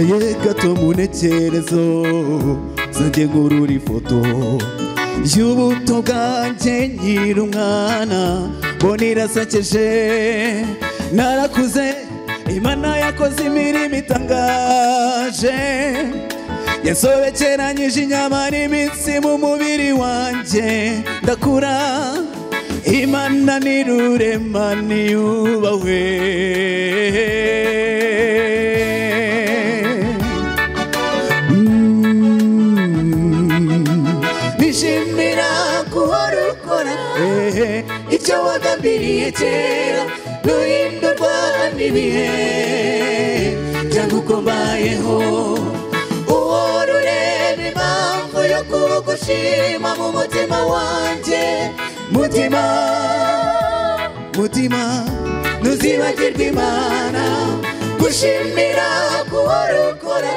sigaye gato mu ntekerezo zanjye ngurura ifoto y'ubuto bwanjye nkiri umwana mbona irasekeje narakuze Imana yakoze imirimo itangaje yasobekeranyije inyama n'imitsi mu mubiri wanjye ndakura Imana nirurema niyubahwe nishimira guhora ukora icyo wagambiriye kera nuhindurwa n'ibihe cyangwa uko mbayeho uhora ureba impamvu yo kugushima mu mutima wanjye mutima ntuzibagirwe Imana gushimira guhora ukora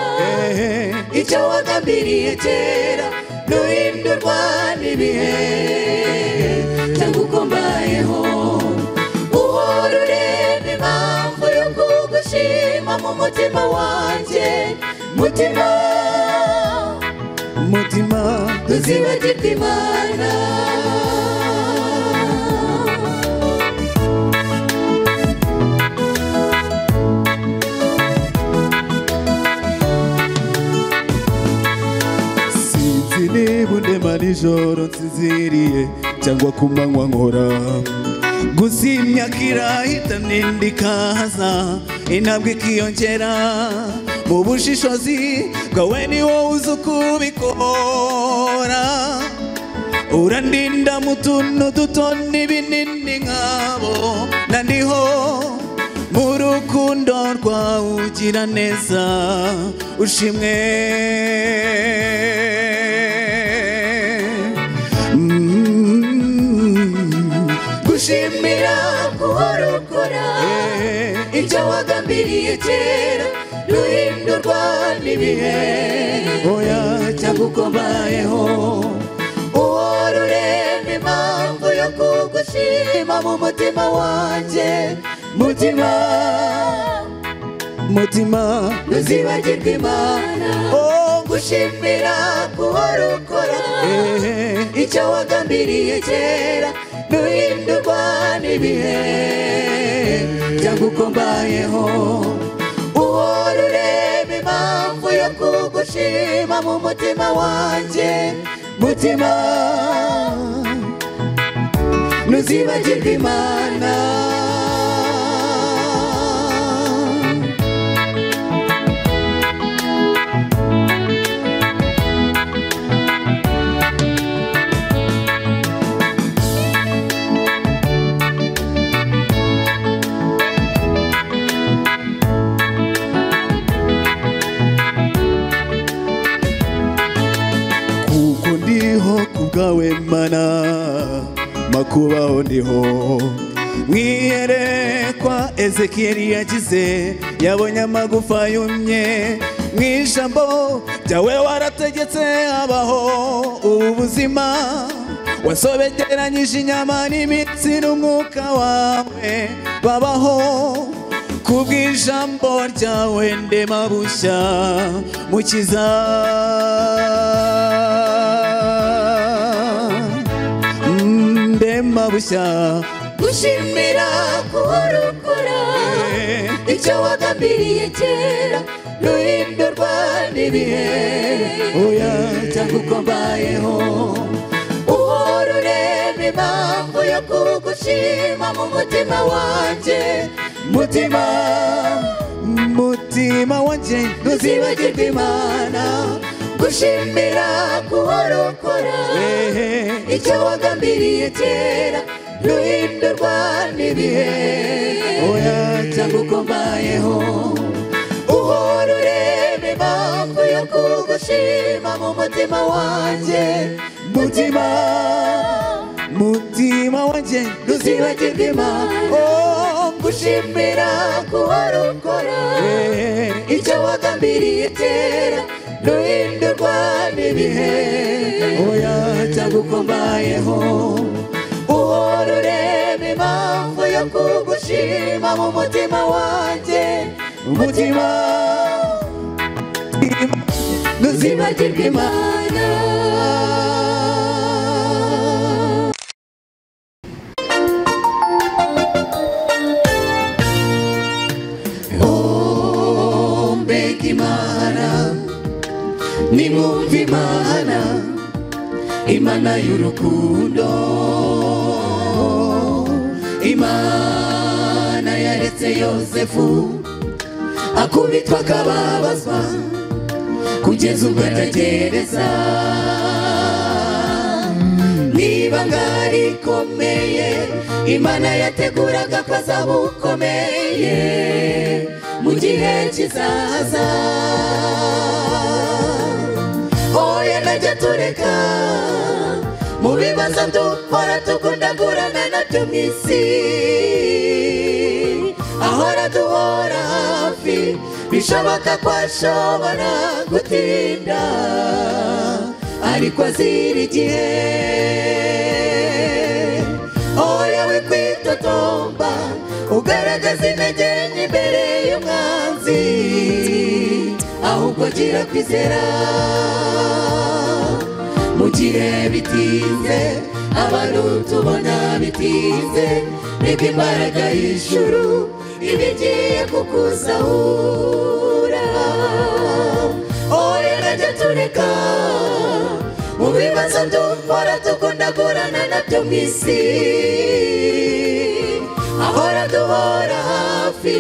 icyo wagambiriye kera nuhindurwa n'ibihe cyangwa uko mbayeho uhora ureba impamvu yo kugushima mu mutima wanjye mutima ntuzibagirwe Imana Niba nijoro nsinziriye cyangwa ku manywa nkora gusa imyaka irahita n'indi ikaza intambwe ikiyongera mu bushishozi bwawe ni wowe uzi uko ubikora urandinda mu tuntu duto n'ibinini nkabo nandiho mu rukundo rwawe ugira neza ushimwe gushimira guhora ukora icyo wagambiriye kera nuhindurwa n'ibihe oya cyangwa uko mbayeho uhora ureba impamvu yo kugushima mu mutima wanjye mutima ntuzibagirwe Imana gushimira guhora ukora icyo wagambiriye kera nuhindurwa n'ibihe cyangwa uko mbayeho uhora ureba impamvu yo kugushima mu mutima wanjye mutima ntuzibagirwe Imana kubwawe Mana makubaho ndiho mwiyerekwa Ezekiyeli yagize yabonye amagufa yumye mwijambo ryawe warategetse abaho ubuzima wasobekeranyije inyama n'imitsi n'umwuka wawe babaho kubw'ijambo ryawe ndema bushya mukiza bushya gushimira guhora ukora icyo wagambiriye kera nuhindurwa n'ibihe oya cyangwa uko mbayeho uhora ureba impamvu yo kugushima mu mutima wanjye mutima wanjye ntuzibagirwe Imana gushimira guhora ukora icyo wagambiriye kera nuhindurwa n'ibihe oya cyangwa uko mbayeho uhora ureba impamvu yo kugushima mu mutima wanjye mutima wanjye ntuzibagirwe Imana gushimira guhora ukora icyo wagambiriye kera nuhindurwa n'ibihe oya cyangwa uko mbayeho uhora ureba impamvu yo kugushima mu mutima wanjye mutima ntuzibagirwe Imana. Oh mbega Imana, nimwumve Imana, Imana y'urukundo, Imana yaretse Yosefu akubitwa akababazwa kugeza ubwo ategereza. Niba ngari komeye Imana yateguraga ko azaba ukomeye mu gihe kizaza. Oya najya tureka mu bibazo duhora tugundagurana nabyo mu isi, ahora duhora hafi bishoboka ko ashobora gutinda ariko azira igihe. Oya we kwitotomba ugaragaza intege nke imbere y'umwanzi, ahubwo gira kwizera. Mu gihe bitinze abantu tubona bitinze, nibwo imbaraga y'ijuru ibigiye kukuzahura. Oya najya tureka mu bibazo duhora tugundagurana nabyo mu isi, ahora duhora hafi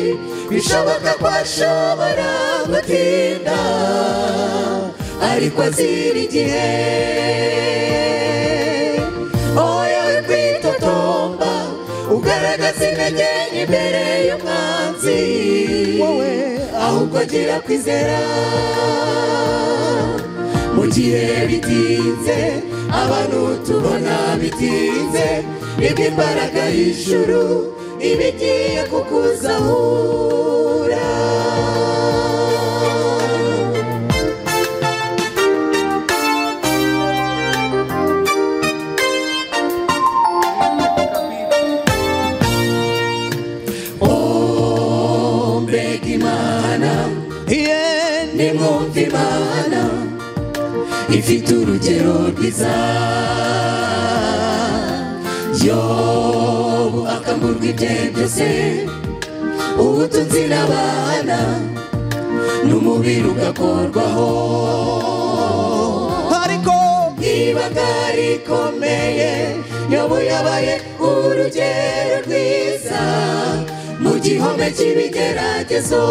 bishoboka ko ashobora gutinda ariko azira igihe. Oya we kwitotomba ugaragaza intege nke imbere y'umwanzi, ahubwo gira kwizera. Mu gihe bitinze abantu tubona bitinze, nibwo imbaraga y'ijuru ibigiye kukuzahura. Oh mbega Imana, nimwumve Imana, ifite urugero rwiza. Yobu akamburwa ibye byose, ubutunzi n'abana n'umubiri ugakorwaho, ariko ibanga rikomeye Yobu yabaye urugero rwiza mu gihome cy'ibigeragezo.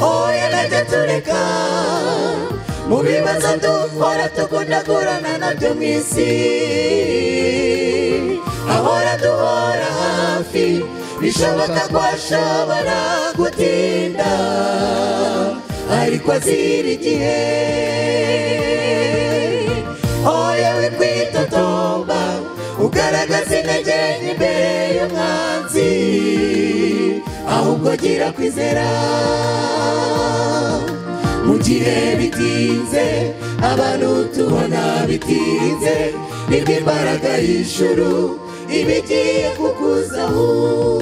Oya najya tureka mu bibazo duhora tugundagurana nabyo mu isi, ahora duhora hafi bishoboka ko ashobora gutinda ariko azira igihe. Oya we kwitotomba ugaragaza intege nke imbere y'umwanzi, ahubwo gira kwizera. Mu gihe bitinze abantu tubona bitinze, nibwo imbaraga y'ijuru ibigiye kukuzahura.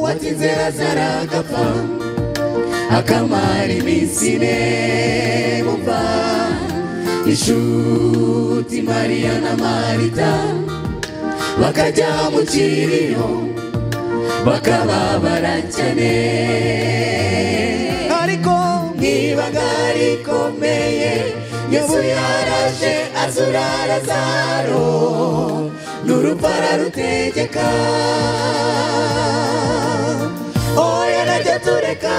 Watinze Lazaro agapfa akamara iminsi ine mu mva, inshuti Mariya na Marita bakajya mu kiriro bakababara cyane, ariko n'ibanga rikomeye Yesu yaraje azura Lazaro n'urupfu ararutegeka. Oya najya tureka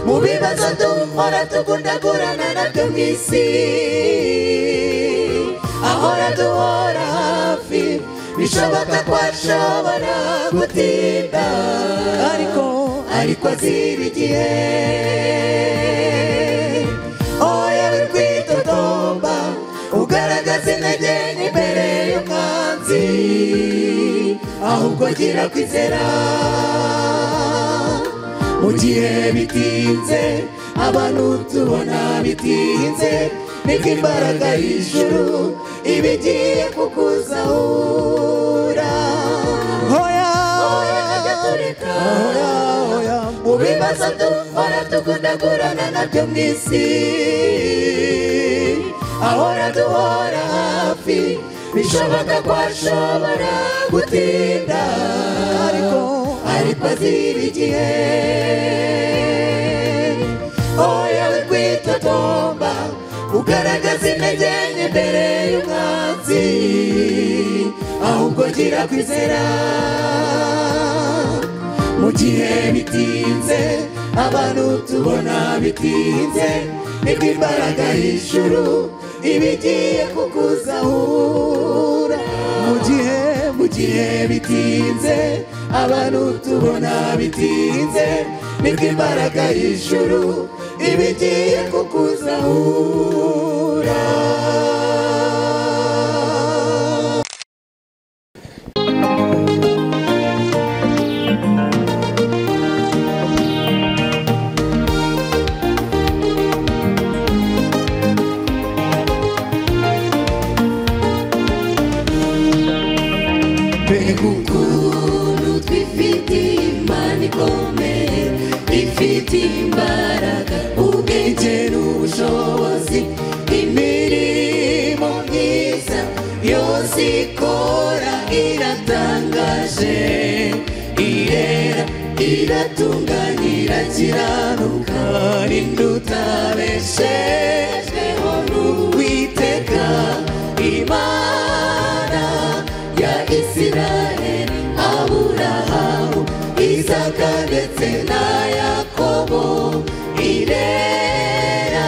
mu bibazo duhora tugundagurana nabyo mu isi, ahora duhora bishoboka ko ashobora gutinda ariko azira igihe oya wikwitotomba ugaragaza intege nke imbere y'umwanzi ahubwo gira kwizera mu gihe bitinze abantu tubona bitinze niko imbaraga y'ijuru ibigiye kukuzahura oya gaturika mu bibazo duhora tugundagurana nabyo mu isi ahora duhora hafi bishoboka ko ashobora gutinda ariko azira igihe oya wikwitotomba ugaragaza intege nke imbere y'umwanzi ahubwo gira kwizera mu gihe bitinze abantu tubona bitinze niko imbaraga y'ijuru ibigiye kukuzahura mu gihe bitinze abantu tubona bitinze niko imbaraga y'ijuru ibigiye kukuzahura ukuntu twifitiye Imana ikomeye ifite imbaraga ubwenge n'ubushobozi imirimo myiza yose ikora iratangaje irera iratunganye irakiranuka n'indutabeshejweho n'Uwiteka Imana ya Isiraheli Aburahamu Isaka ndetse na Yakobo irera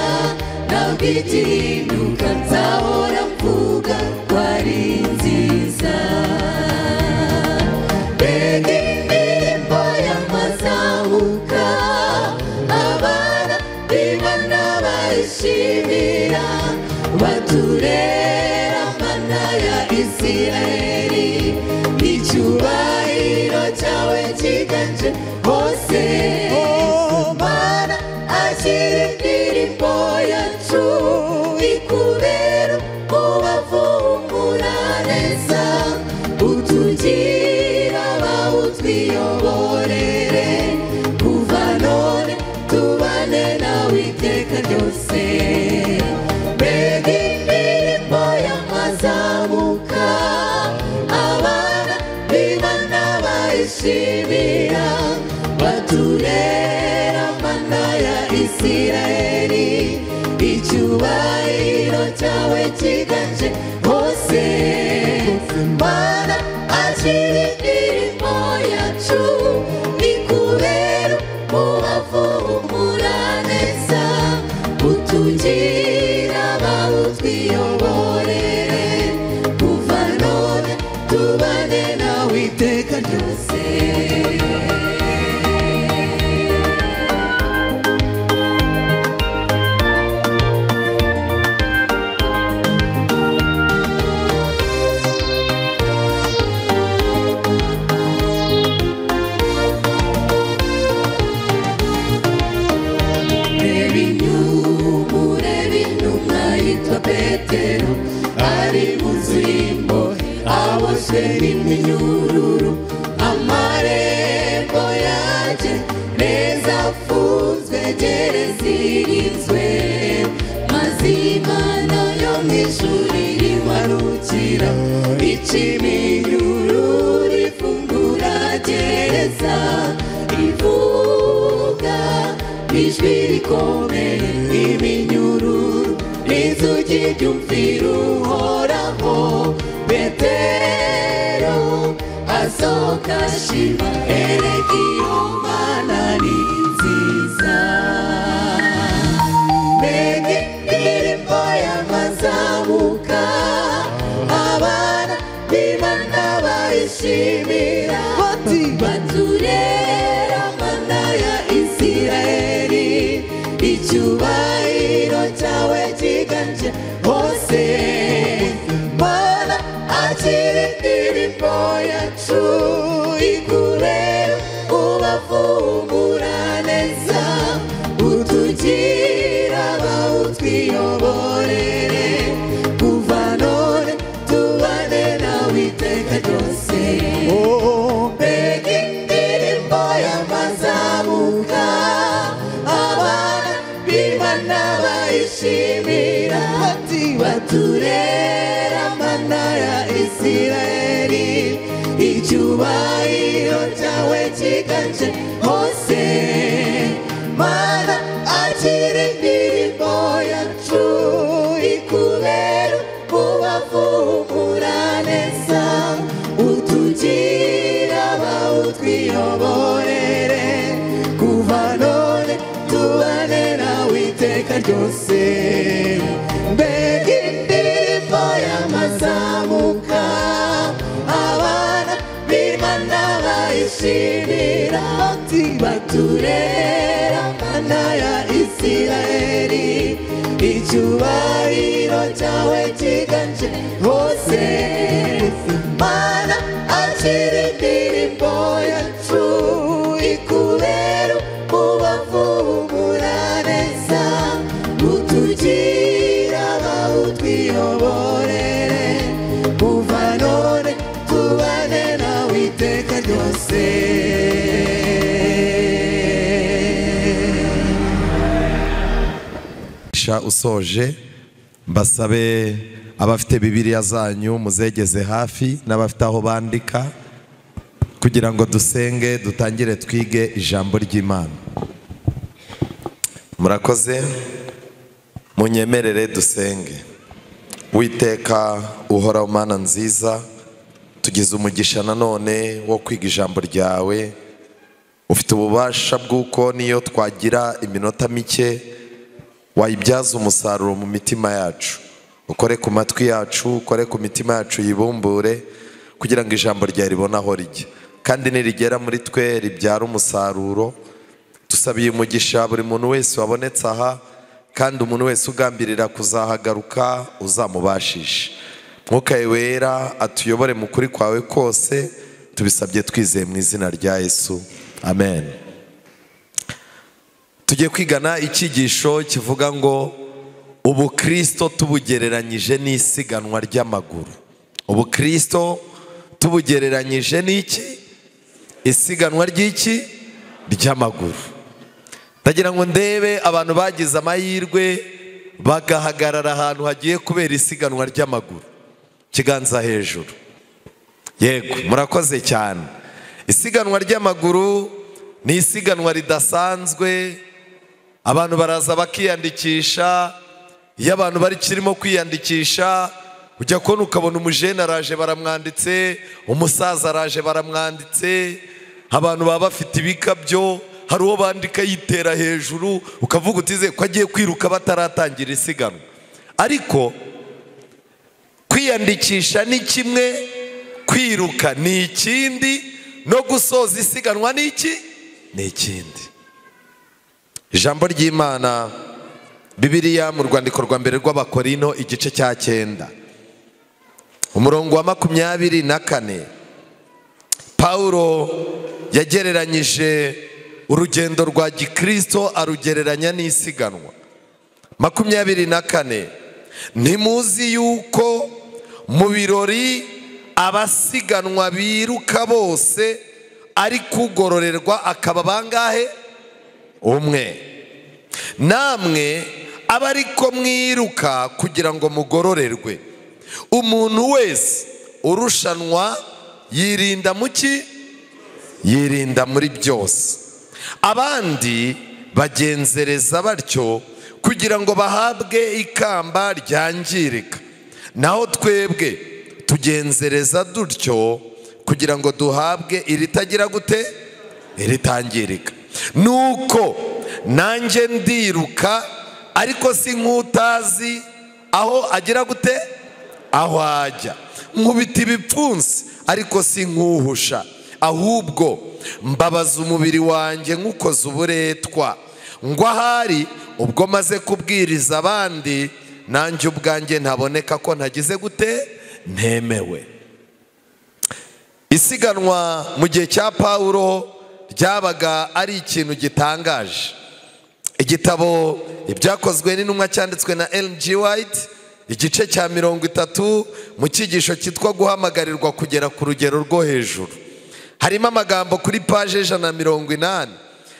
ntabwo igihinduka nzahora mvuga ko ari nziza mbega indirimbo y'amazamuka abana b'Imana bayishimira baturera Mana ya Isiraheli icyubahiro cyawe kiganje hose Mana akira indirimbo yacu ikubera ubavumura neza utugira bawutwiyoborere kuva none tubane nawe iteka ryose mbega indirimbo y'amazamuka abana b'Imana bayishimira baturera Mana ya Isiraheli icyubahiro cyawe kiganje hose Mana akira indirimbo yacu ikubera ubavumura neza utugira bawutwiyoborere kuva none tubane nawe iteka ryose Petero ari mu nzu y'imbohe aboshwe n'iminyururu amarembo yaje neza afunzwe gereza irinzwe maze Imana yo mu ijuru irimanukira ica iminyururu ifungura gereza ivuga ijwi rikomeye iminyururu n'inzugi byumvira Uhoraho Petero asohoka ashima erega iyo Mana ni nziza mbega indirimbo y'amazamuka abana b'Imana n'abayishimira baturera mana ya Isirayeli icyubahiro cyawe kiganje hose mana akira indirimbo yacu ikurera ubavumbura neza utugira bawutwiyoborere kuva none tubane nawe iteka ryose mbega indirimbo y'amazamuka abana b'Imana bayishimira baturera mana ya Isirayeli icyubahiro cyawe kiganje hose mana akira indirimbo yacu ikubera ubavumbura neza utugira bawutwiyoborere kuva none tubane nawe iteka ryose mbega indirimbo y'amazamuka abana b'Imana bayishimira baturera mana ya Isirayeli icyubahiro cyawe kiganje hose mana akira indirimbo yacu ikubera ubavumbura neza utugira bawutwiyoborere kuva none tubane nawe iteka ryose usoje mbasabe abafite Bibiliya zanyu muzegeze hafi n'abafite aho bandika kugira ngo dusenge dutangire twige ijambo ry'Imana. Murakoze, munyemerere dusenge. Witeka uhoraho Mana nziza, tugize umugisha nanone wo kwiga ijambo ryawe. Ufite ububasha bw'uko niyo twagira iminota mike wayibyaza umusaruro mu mitima yacu. Ukore ku matwi yacu, ukore ku mitima yacu yibumbure kugira ngo ijambo ryawe ribone aho rijya, kandi nirigera muri twe ribyara umusaruro. Tusabiye umugisha buri muntu wese wabonetse aha, kandi umuntu wese ugambirira kuzahagaruka uzamubashishe. Mwuka wera atuyobore mu kuri kwawe kose, tubisabye twizeye mu izina rya Yesu, amen. Tugiye kwigana icyigisho kivuga ngo ubukristo tubugereranyije n'isiganwa ry'amaguru. Ubukristo tubugereranyije n'iki? Isiganwa ry'iki? Ry'amaguru. Ndagira ngo ndebe abantu bagize amahirwe bagahagarara ahantu hagiye kubera isiganwa ry'amaguru. Kiganza hejuru. Yego, murakoze cyane. Isiganwa ry'amaguru ni isiganwa ridasanzwe. Abantu baraza bakiyandikisha. Iyo abantu bari kirimo kwiyandikisha, ujya kubona ukabona umujene araje baramwanditse, umusaza araje baramwanditse, abantu baba bafite ibikabyo, hari uwo bandika yitera hejuru, ukavuga utize ko agiye kwiruka bataratangira isiganwa. Ariko kwiyandikisha ni kimwe, kwiruka ni ikindi, no gusoza isiganwa ni iki? Ni ikindi. Ijambo ry'Imana, Bibiliya mu rwandiko rwa mbere rw'Abakorino igice cya 9 umurongo wa 24, Paulo yagereranyije urugendo rwa gikristo arugereranya n'isiganwa. 24, ntimuzi yuko mu birori abasiganwa biruka bose ari kugororerwa akaba bangahe? Umwe. Namwe aba ariko mwiruka kugira ngo mugororerwe. Umuntu wese urushanwa yirinda muki? Yirinda muri byose. Abandi bagenzereza batyo kugira ngo bahabwe ikamba ryangirika, naho twebwe tugenzereza dutyo kugira ngo duhabwe iritagira gute? Iritangirika. Nuko nanjye ndiruka, ariko si nk'utazi aho agira gute? Aho ajya. Nkubita ibipfunsi, ariko si nkuhusha, ahubwo mbabaza umubiri wanjye nk'ukoze uburetwa, ngo ahari ubwo maze kubwiriza abandi nanjye ubwanjye ntaboneka ko ntagize gute, ntemewe. Isiganwa mu gihe cya Pawulo ryabaga ari ikintu gitangaje. Igitabo ibyakozwe n'intumwa cyanditswe na Ellen G. White, igice cya 30 mu cyigisho cyitwa guhamagarirwa kugera ku rugero rwo hejuru, harimo amagambo kuri paje 180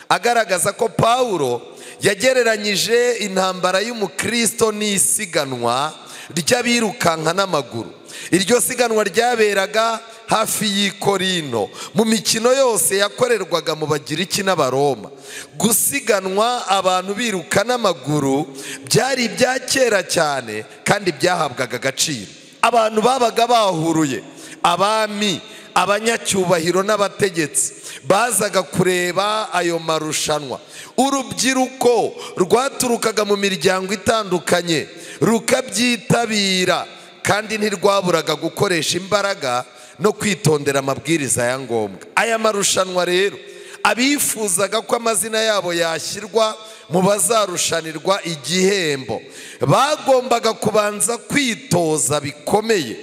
agaragaza ko Pawulo yagereranyije intambara y'umukristo n'isiganwa ry'abirukanka n'amaguru. Iryo siganwa ryaberaga hafi y'i Korinto mu mikino yose yakorerwaga mu Bagiriki n'Abaroma. Gusiganwa abantu biruka n'amaguru byari ibya kera cyane kandi byahabwaga agaciro. Abantu babaga bahuruye, abami, abanyacyubahiro n'abategetsi bazaga kureba ayo marushanwa. Urubyiruko rwaturukaga mu miryango itandukanye rukabyitabira, kandi ntirwaburaga gukoresha imbaraga no kwitondera amabwiriza ya ngombwa. Aya marushanwa rero, abifuzaga ko amazina yabo yashyirwa mu bazarushanirwa igihembo bagombaga kubanza kwitoza bikomeye.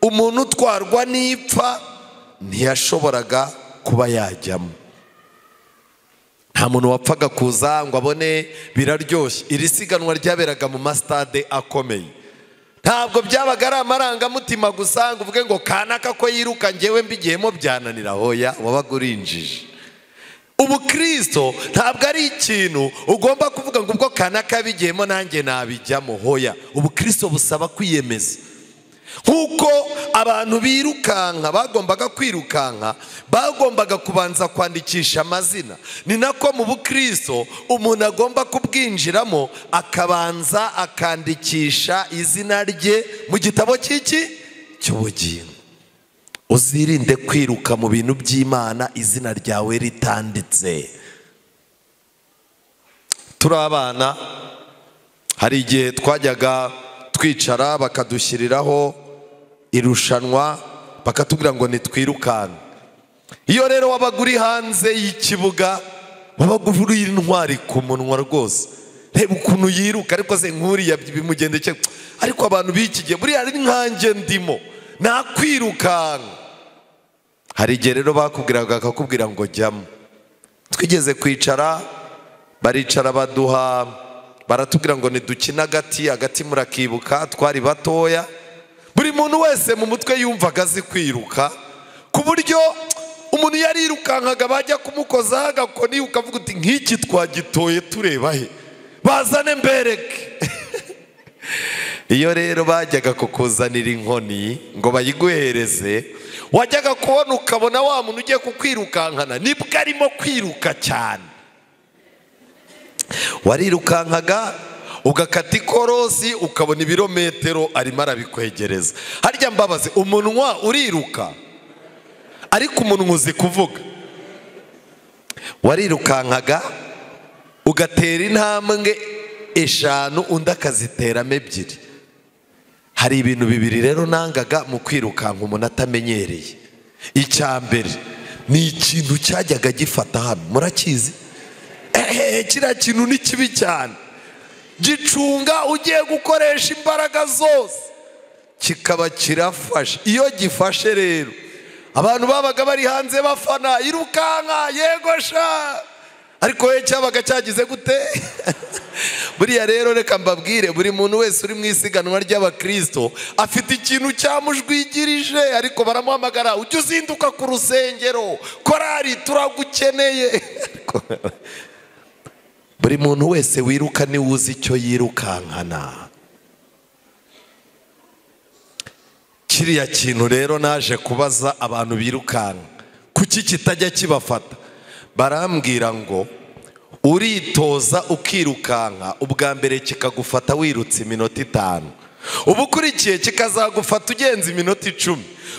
Umuntu utwarwa n'ipfa ntiyashoboraga kuba yajyamo. Nta muntu wapfaga kuza ngo abone biraryoshye. Iri siganwa ryaberaga mu masitade akomeye. Ntabwo byabaga ari amarangamutima gusa ngo uvuge ngo kanaka ko yiruka njyewe mbigiyemo byananira. Hoya, wabaga urinjije. Ubukristo ntabwo ari ikintu ugomba kuvuga ngo ubwo kanaka bigiyemo nanjye nabijyamo. Hoya, ubukristo busaba kwiyemeza. Nkuko abantu birukanka bagombaga kwirukanka, bagombaga kubanza kwandikisha amazina, ni nako mu bukristo umuntu agomba kubwinjiramo akabanza akandikisha izina rye mu gitabo cy'ubugingo. Uzirinde kwiruka mu bintu by'Imana izina ryawe ritanditse. Turi abana, hari igihe twajyaga twicara bakadushyiriraho irushanwa bakatubwira ngo nitwirukanke. Iyo rero wabaga uri hanze y'ikibuga wabaga uri intwari ku munwa rwose. Reba ukuntu yiruka, ariko se nkuriya bimugendekeye. Ariko abantu b'iki gihe buriya ari nkanjye ndimo nakwirukanka. Hari igihe rero bakubwiraga akakubwira ngo jyamo. Twigeze kwicara, baricara baratubwira ngo nidukina agati murakibuka, twari batoya. Buri muntu wese mu mutwe yumvaga azi kwiruka, ku buryo umuntu yarirukankaga bajya kumukozaho agakoni ukavuga uti nk'iki twagitoye tureba he, bazane mbereke. Iyo rero bajyaga kukuzanira inkoni ngo bayiguhereze, wajyaga kubona ukabona wa muntu ugiye kukwirukankana nibwo arimo kwiruka cyane. Warirukankaga ugakata ikorosi ukabona ibirometero arimo arabikwegereza. Harya mbabaze, umunwa uriruka ariko umunwa uzi kuvuga. Warirukankaga ugatera intambwe 5 undi akaziteramo 2. Hari ibintu bibiri rero nangaga mu kwirukanka umuntu atamenyereye. Icya mbere ni ikintu cyajyaga gifata hano, murakizi? Kiriya kintu ni kibi cyane, gicunga ugiye gukoresha imbaraga zose kikaba kirafashe. Iyo gifashe rero abantu babaga bari hanze bafana, irukanka yegosha, ariko we cyabaga cyagize gute? Buriya rero reka mbabwire, buri muntu wese uri mu isiganwa ry'abakristo afite ikintu cyamujwigirije, ariko baramuhamagara ujye uzinduka ku rusengero, korari turagukeneye. Buri muntu wese wiruka ni uzi icyo yirukankana. Kiriya kintu rero naje kubaza abantu birukanka kuki kitajya kibafata. Barambwira ngo uritoza ukirukanka, ubwa mbere kikagufata wirutse iminota 5, ubukurikiye kikazagufata ugenza iminota 10,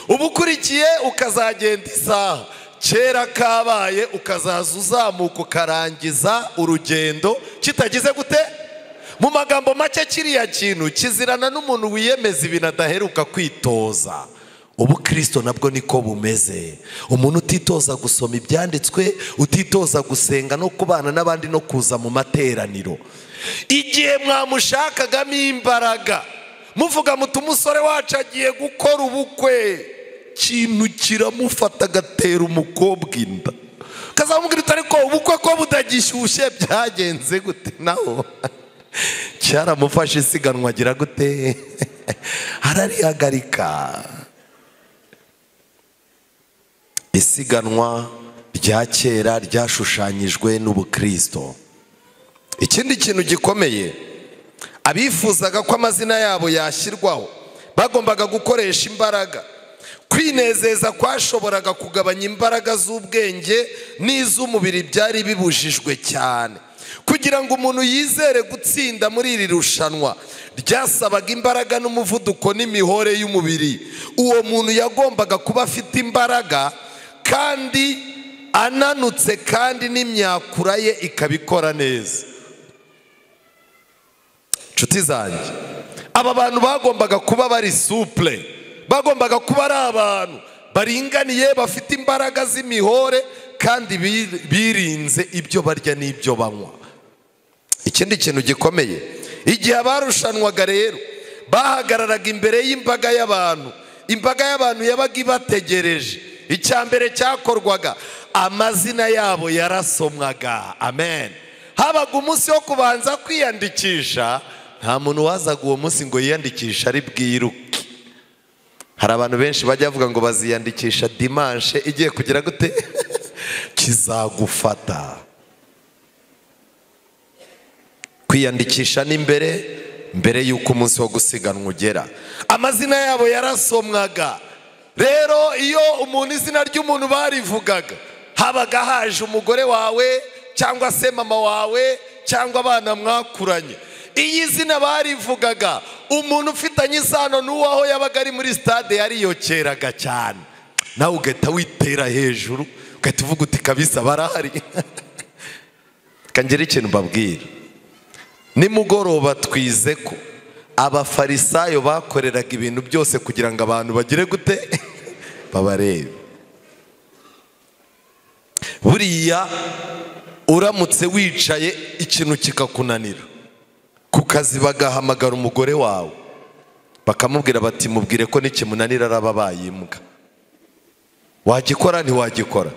ubukurikiye ukazagenda isaha. Kera kabaye ukazaza uzamuka ukarangiza urugendo kitagize gute? Mu magambo make kiriya kintu kizirana n'umuntu wiyemeza ibintu adaheruka kwitoza. ubukristo nabwo niko bumeze. Umuntu utitoza gusoma ibyanditswe, utitoza gusenga no kubana n'abandi no kuza mu materaniro, igihe mwamushakagamo imbaraga muvuga muti umusore wacu agiye gukora ubukwe, kintu kiramufata agatera umukobwa inda, kazamubwira uti ariko ubukwe ko budagishyushye byagenze gute? Naho cyaramufashe isiganwa agira gute? Ararihagarika. Isiganwa rya kera ryashushanyijwe n'ubukristo. Ikindi kintu gikomeye, abifuzaga ko amazina yabo yashyirwaho bagombaga gukoresha imbaraga. Kwinezeza kwashoboraga kugabanya imbaraga z'ubwenge n'iz'umubiri byari bibujijwe cyane. Kugira ngo umuntu yizere gutsinda muri iri rushanwa ryasabaga imbaraga n'umuvuduko n'imihore y'umubiri. Uwo muntu yagombaga kuba afite imbaraga kandi ananutse, kandi n'imyakura ye ikabikora neza. Nshuti zanjye, aba bantu bagombaga kuba bari souple, bagombaga kuba ari abantu baringaniye, bafite imbaraga z'imihore kandi birinze ibyo barya n'ibyo banywa. Ikindi kintu gikomeye, igihe abarushanwaga rero bahagararaga imbere y'imbaga y'abantu, imbaga y'abantu yabaga ibategereje. Icyambere cyakorwaga, amazina yabo yarasomwaga. Amen. Habaga umunsi wo kubanza kwiyandikisha. Nta muntu wazaga uwo munsi ngo yiyandikisha ari bwiruke. Hari abantu benshi bajya bavuga ngo baziyandikisha dimanche igiye kugira gute? Kizagufata. Kwiyandikisha ni mbere y'uko umunsi wo gusiganwa ugera. Amazina yabo yarasomwaga. Rero iyo umuntu izina ry'umuntu barivugaga, habaga haje umugore wawe cyangwa se mama wawe cyangwa abana mwakuranye. Iyi zina barivugaga, umuntu ufitanye isano n'uwaho yabaga ari muri stade yariyokeraga cyane. Nawe ugahita witera hejuru, ugahita uvuga uti kabisa barahari. Kangira ikintu mbabwira, nimugoroba twize ko abafarisayo bakoreraga ibintu byose kugira ngo abantu bagire gute? Babarebe. Buriya uramutse wicaye ikintu kikakunanira ku kazi, bagahamagara umugore wawe bakamubwira bati mubwire ko n'ikimunanira arababaye imbwa, wagikora ntiwagikora?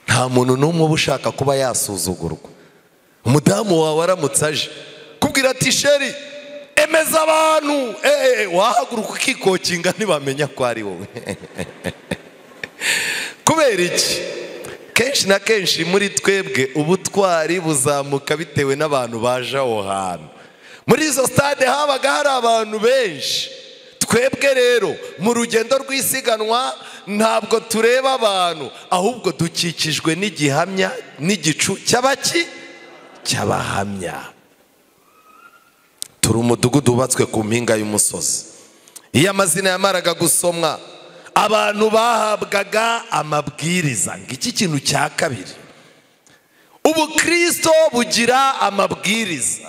Nta muntu n'umwe uba ushaka kuba yasuzugurwa. Umudamu wawe aramutse aje kubwira ati sheri emeza abantu, wahaguruka ukikokinga ntibamenya ko ari wowe. Kubera iki? Kenshi na kenshi muri twebwe ubutwari buzamuka bitewe n'abantu baje aho hantu. Muri izo stade habaga hari abantu benshi. Twebwe rero mu rugendo rw'isiganwa ntabwo tureba abantu, ahubwo dukikijwe n'igihamya n'igicu cy'abahamya. Turi umudugudu wubatswe ku mpinga y'umusozi. Iyo amazina yamaraga gusomwa, abantu bahabwaga amabwiriza. Ngiki kintu cya kabiri, ubukristo bugira amabwiriza.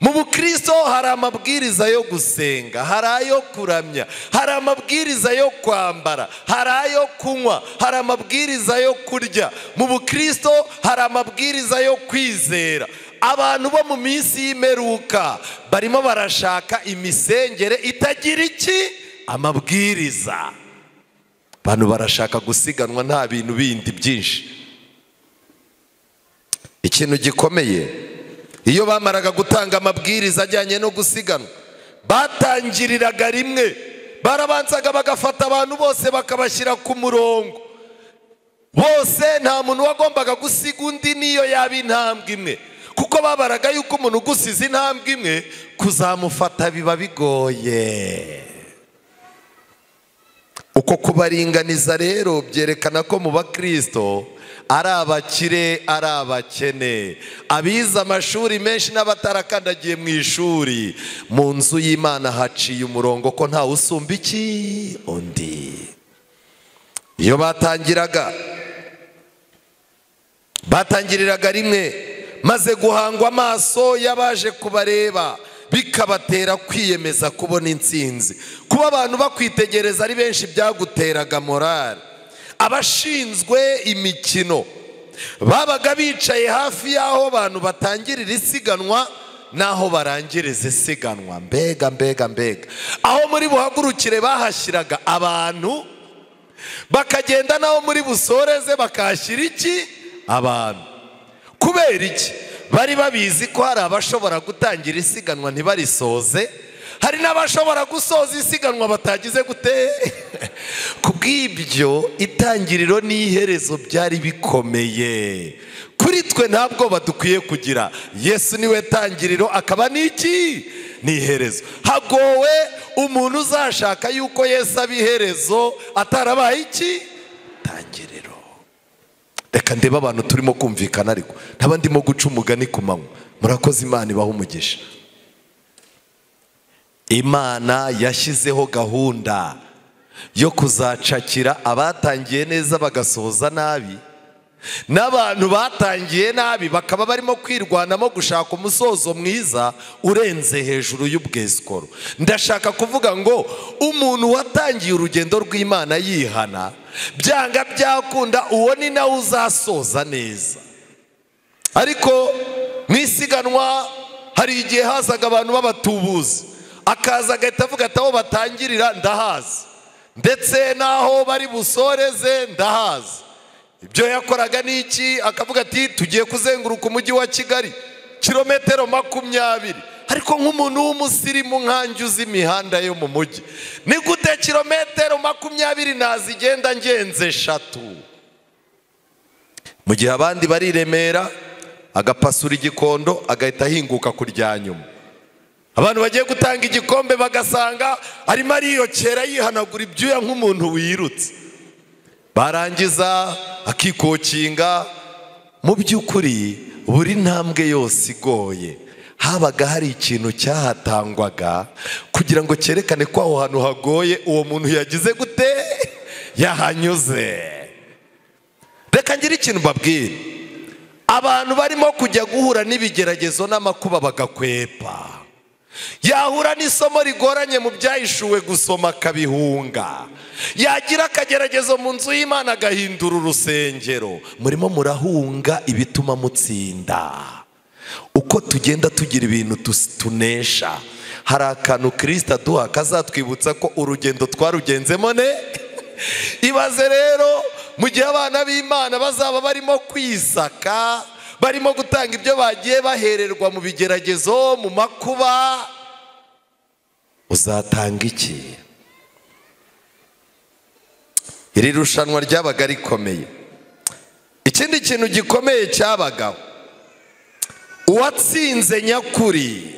Mu bukristo hari amabwiriza yo gusenga, hari ayo kuramya, hari amabwiriza yo kwambara, hari ayo kunywa, hari amabwiriza yo kurya. Mu bukristo hari amabwiriza yo kwizera. Abantu bo mu minsi y'imperuka barimo barashaka imisengere itagira iki? Amabwiriza. Abantu barashaka gusiganwa nta bintu bindi byinshi. Ikintu gikomeye, iyo bamaraga gutanga amabwiriza ajyanye no gusiganwa, batangiriraga rimwe. Barabanzaga bagafata abantu bose bakabashyira ku murongo. Bose nta muntu wagombaga gusiga undi niyo yaba intambwe imwe, kuko babaraga yuko umuntu ugusize intambwe imwe kuzamufata biba bigoye. Uko kubaringaniza rero byerekana ko mu bakristo ari abakire ari abakene, abize amashuri menshi n'abatarakandagiye mu ishuri. Mu nzu y'Imana haciye umurongo ko ntawe usumba iki undi. Iyo batangiriraga rimwe, maze guhangwa amaso y'abaje kubareba. bikabatera kwiyemeza kubona intsinzi. Kuba abantu bakwitegereza ari benshi byaguteraga morale. Abashinzwe imikino babaga bicaye hafi y'aho abantu batangirira isiganwa naho barangiriza isiganwa. Mbega aho muri buhagurukire bahashyiraga abantu, bakagenda naho muri busoreze bakahashyira iki? Abantu. Kubera iki? Bari babizi ko hari abashobora gutangira isiganwa ntibarisoze, hari n'abashobora gusoza isiganwa batagize gute. Kubw'ibyo itangiriro n'iherezo byari bikomeye. Kuri twe ntabwo badukwiye kugira. Yesu niwe tangiriro akaba n'iki? N'iherezo. Hagowe umuntu uzashaka yuko Yesu abiherezo atarabaye iki? Tangiriro. Reka ndebe abantu turimo kumvikana, ariko ntaba ndimo guca umugani ku manywa. Murakoze, Imana ibaha umugisha. Imana yashyizeho gahunda yo kuzacakira abatangiye neza bagasoza nabi, n'abantu batangiye nabi bakaba barimo kwirwanamo gushaka umusozo mwiza urenze hejuru y'ubwesikoro. Ndashaka kuvuga ngo umuntu watangiye urugendo rw'Imana yihana, byanga byakunda uwo ni nawe uzasoza neza. Ariko mu isiganwa hari igihe hazaga abantu b'abatubuzi, akaza agahita avuga ati aho batangirira ndahazi, ndetse n'aho bari busoreze ndahazi. Ibyo yakoraga n'iki? Akavuga ati tugiye kuzenguruka umujyi wa Kigali kilometero 20. Ariko nk'umuntu w'umusirimu nkanjye uzi imihanda yo mu mujyi, ni gute kilometero 20 nazigenda ngenze 3? Mu gihe abandi bari Remera agapasura igikondo agahita ahinguka kurya nyuma. Abantu bagiye gutanga igikombe bagasanga arimo ariyokera yihanagura ibyuya nk'umuntu wirutse. Barangiza akikokinga. Mu by'ukuri buri ntambwe yose igoye habaga hari ikintu cyahatangwaga kugira ngo cyerekane ko aho hantu hagoye uwo muntu yagize gute? Yahanyuze. Reka ngire ikintu mbabwire. Abantu barimo kujya guhura n'ibigeragezo n'amakuba bagakwepa, yahura n'isomo rigoranye mu byahishuwe gusoma akabihunga, yagira akageragezo mu nzu y'Imana agahindura urusengero. Murimo murahunga ibituma mutsinda. Uko tugenda tugira ibintu tunesha, hari akantu Kristo aduha kazatwibutsa ko urugendo twarugenzemo ne. Ibaze rero mu gihe abana b'Imana bazaba barimo kwisaka, barimo gutanga ibyo bagiye bahererwa mu bigeragezo, mu makuba, uzatanga iki? Iri rushanwa ryabaga rikomeye. Ikindi kintu gikomeye cyabagaho, uwatsinze nyakuri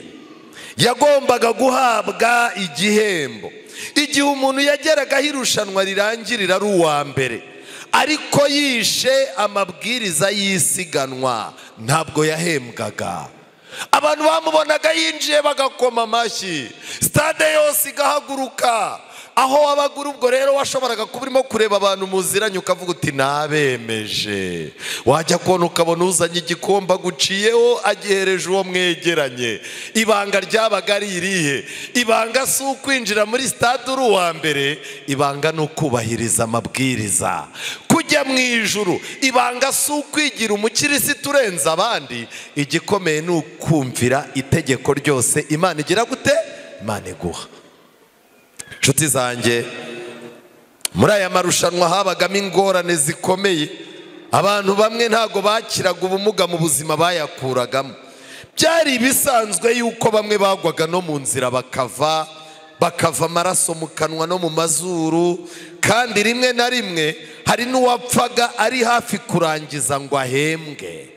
yagombaga guhabwa igihembo. Igihe umuntu yageragaho irushanwa rirangirira ari uwa mbere, ariko yishe amabwiriza y'isiganwa, ntabwo yahembwaga. Abantu bamubonaga yinjiye bagakoma amashyi, stade yose igahaguruka. Aho wabagura ubwo rero washoboraga kuba urimo kureba abantu muziranye ukavuga uti nabemeje. Wajya kubona ukabona uzanye igikombe aguciyeho agihereje uwo mwegeranye. Ibanga ryabaga ari irihe? Ibanga si ukwinjira muri stade uri uwa mbere, ibanga ni ukubahiriza amabwiriza. Kujya mu ijuru, ibanga si ukwigira umukirisitu urenze abandi, igikomeye ni ukumvira itegeko ryose Imana igira gute? Imana iguha. Nshuti zanjye, muri aya marushanwa habagamo ingorane zikomeye. Abantu bamwe ntago bakiraga ubumuga mu buzima bayakuragamo. Byari bisanzwe yuko bamwe bagwaga no mu nzira bakava amaraso mu kanwa no mu mazuru, kandi rimwe na rimwe hari n'uwapfaga ari hafi kurangiza ngo ahembwe.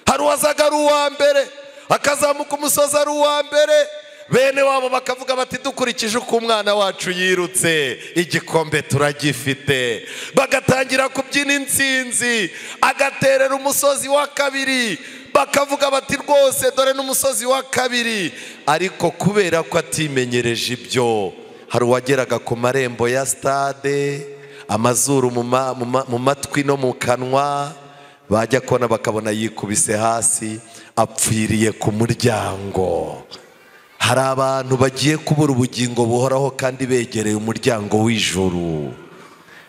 Hari uwazaga ari uwa mbere akazamuka umusozi ari uwa mbere, bene wabo bakavuga bati dukurikije uko umwana wacu yirutse igikombe turagifite. Bagatangira kubyina intsinzi, agaterera umusozi wa kabiri, bakavuga bati rwose dore n'umusozi wa kabiri. Ariko kubera ko atimenyereje ibyo, hari uwageraga ku marembo ya stade, amazuru mu matwi no mu kanwa, bajya kubona bakabona yikubise hasi apfiriye ku muryango. hari abantu bagiye kubura ubugingo buhoraho kandi begereye umuryango w'ijuru.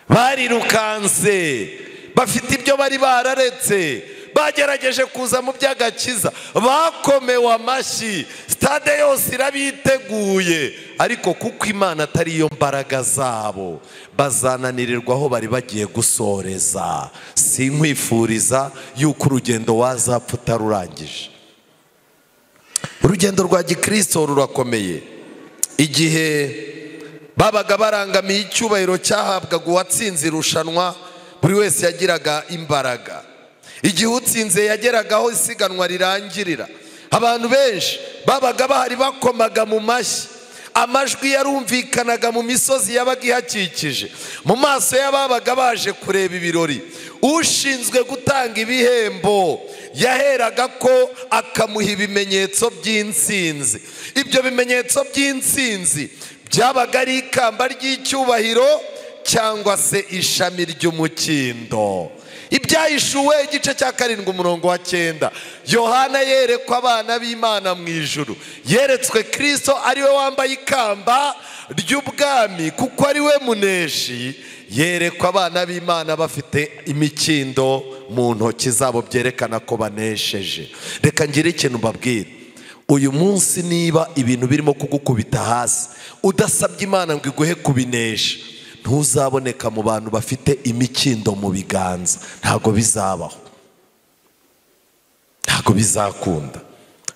Barirukanse, bafite ibyo bari bararetse, bagerageje kuza mu by'agakiza, bakomewe amashyi, stade yose irabiteguye, ariko kuko Imana atari yo mbaraga zabo, bazananirirwa aho bari bagiye gusoreza. Sinkwifuriza yuko urugendo wazapfa utarurangije. Urugendo rwa gikristo rurakomeye. Igihe babaga barangamiye icyubahiro cyahabwaga uwatsinze irushanwa, buri wese yagiraga imbaraga. Igihe utsinze yageragaho isiganwa rirangirira, abantu benshi babaga bahari bakomaga mu mashyi, amajwi yarumvikanaga mu misozi yabaga ihakikije, mu maso y'ababaga baje kureba ibirori. Ushinzwe gutanga ibihembo yaheraga ko akamuha ibimenyetso by'intsinzi. Ibyo bimenyetso by'intsinzi byabaga ari ikamba ry'icyubahiro cyangwa se ishami ry'umukindo. Ibyahishuwe igice cya 7 umurongo wa 9, Yohana yerekwa abana b'Imana mu ijuru. Yeretswe Kristo ariwe wambaye ikamba ry'ubwami kuko ariwe muneshi. Yerekwa abana b'Imana bafite imikindo mu ntoki zabo byerekana ko banesheje. Reka ngire ikintu mbabwira. Uyu munsi niba ibintu birimo kugukubita hasi, udasabye Imana ngo iguhe kubinesha, ntuzaboneka mu bantu bafite imikindo mu biganza. Ntago bizabaho, ntago bizakunda.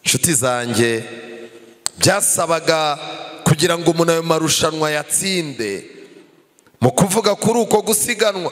Inshuti zanjye, byasabaga kugira ngo umuntu ayo marushanwa yatsinde, mu kuvuga kuri uko gusiganwa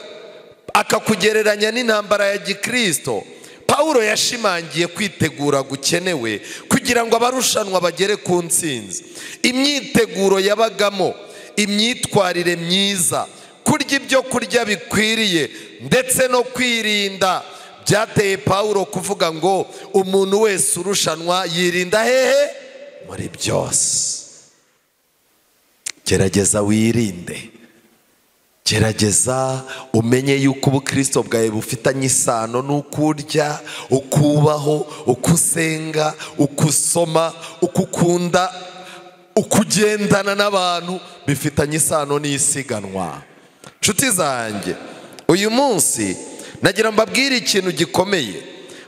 akakugereranya n'intambara ya gikristo, Pawulo yashimangiye kwitegura gukenewe kugira ngo abarushanwa bagere ku ntsinzi. Imyiteguro yabagamo imyitwarire myiza, kurya ibyo kurya bikwiriye ndetse no kwirinda. Byateye Pawulo kuvuga ngo umuntu wese urushanwa yirinda hehe? Muri byose. Gerageza wirinde, gerageza umenye yuko ubukristo bwawe bufitanye isano n'uko urya, ukubaho, uko usenga, uko usoma, uko ukunda, ukugendana n'abantu, bifitanye isano n'isiganwa. Nshuti zanjye, uyu munsi nagira mbabwire ikintu gikomeye.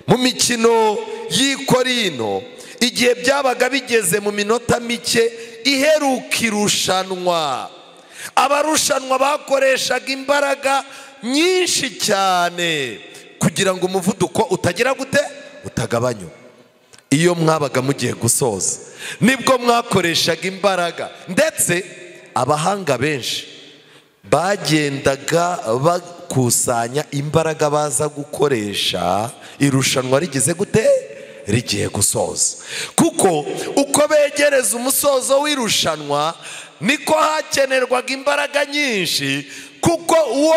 Mu mikino y'i Korinto, igihe byabaga bigeze mu minota mike iheruka irushanwa, abarushanwa bakoreshaga imbaraga nyinshi cyane kugira ngo umuvuduko utagira gute? Utagabanyuka. Iyo mwabaga mugiye gusoza nibwo mwakoreshaga imbaraga, ndetse abahanga benshi bagendaga bakusanya imbaraga baza gukoresha irushanwa rigize gute? Rigiye gusoza. Kuko uko begereza umusozo w'irushanwa niko hakenerwaga imbaraga nyinshi, kuko uwo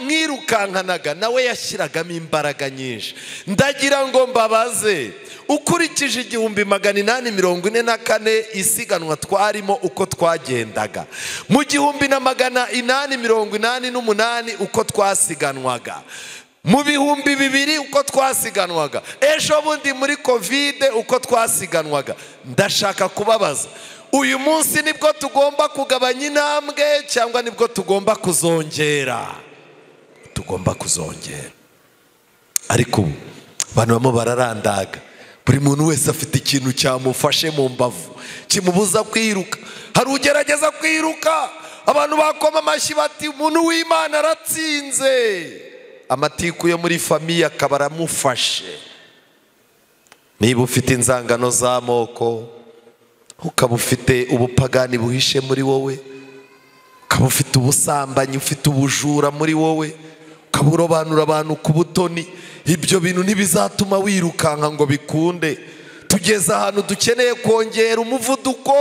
mwirukankanaga nawe yashyiragamo imbaraga nyinshi. Ndagira ngo mbabaze, ukurikije 1844 isiganwa twarimo uko twagendaga, mu 1888 uko twasiganwaga, mu 2000 uko twasiganwaga, ejo bundi muri Covid uko twasiganwaga, ndashaka kubabaza, uyu munsi nibwo tugomba kugabanya intambwe cyangwa nibwo tugomba kuzongera? Tugomba kuzongera. Ariko abantu bamwe bararandaga, buri muntu wese afite ikintu cyamufashe mu mbavu kimubuza kwiruka. Hari ugerageza kwiruka, abantu bakoma amashyi bati umuntu w'Imana aratsinze, amatiku yo muri famiye akaba aramufashe. Niba ufite inzangano z'amoko, ukaba ufite ubupagani buhishe muri wowe, ukaba ufite ubusambanyi, ufite ubujura muri wowe, ukaba urobanura abantu ku butoni, ibyo bintu ntibizatuma wirukanka ngo bikunde. Tugeze ahantu dukeneye kongera umuvuduko,